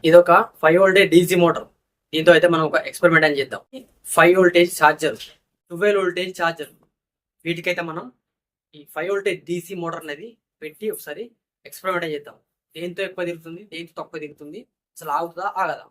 ఇదొక 5 voltage DC motor. దీంతో అయితే మనం ఒక ఎక్స్పెరిమెంట్ అని చేద్దాం. 5 వోల్టేజ్ ఛార్జర్, 12 వోల్టేజ్ ఛార్జర్, వీటికైతే మనం ఈ 5 వోల్టేజ్ డీసీ మోటార్ అనేది పెట్టి ఒకసారి ఎక్స్పెరిమెంట్ చేద్దాం. దేంతో ఎక్కువ తిరుగుతుంది, దేంతో తక్కువ తిరుగుతుంది, అసలు ఆగుతుందా ఆగదా.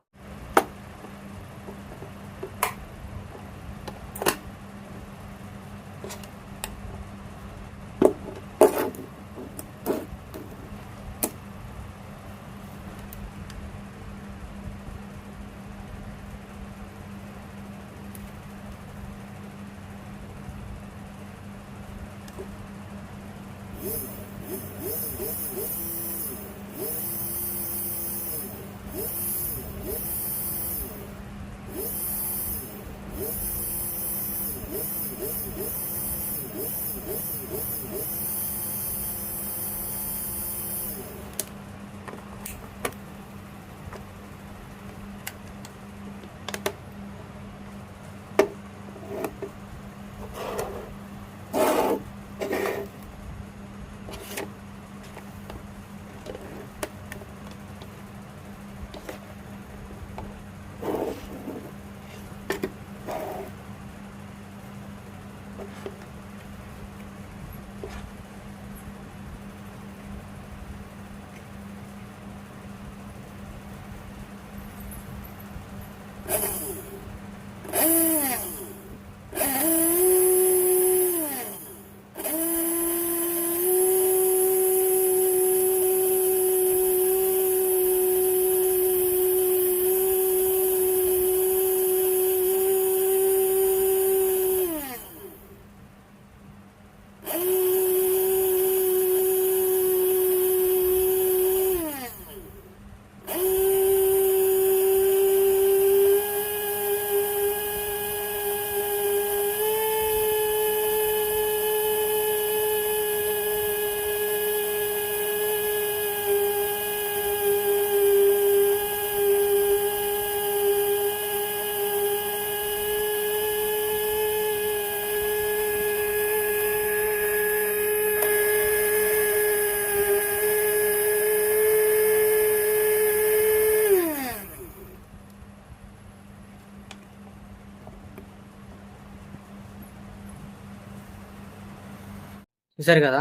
చూసారు కదా,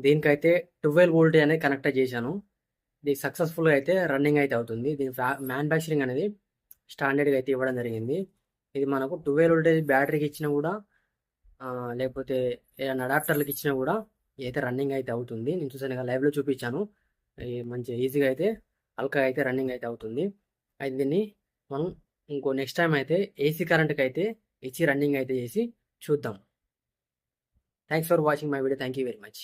దీనికైతే 12 వోల్టేజ్ అనేది కనెక్ట్ చేశాను. ఇది సక్సెస్ఫుల్గా అయితే రన్నింగ్ అయితే అవుతుంది. దీని మ్యానుఫ్యాక్చరింగ్ అనేది స్టాండర్డ్గా అయితే ఇవ్వడం జరిగింది. ఇది మనకు 12 వోల్టేజ్ బ్యాటరీకి ఇచ్చినా కూడా లేకపోతే ఏదైనా అడాప్టర్లకు ఇచ్చినా కూడా అయితే రన్నింగ్ అయితే అవుతుంది. నేను చూసాను కదా, లైవ్లో చూపించాను. మంచి ఈజీగా అయితే హల్కా అయితే రన్నింగ్ అయితే అవుతుంది. అయితే దీన్ని మనం ఇంకో నెక్స్ట్ టైం అయితే ఏసీ కరెంట్కి అయితే ఇచ్చి రన్నింగ్ అయితే చేసి చూద్దాం. Thanks for watching my video. Thank you very much.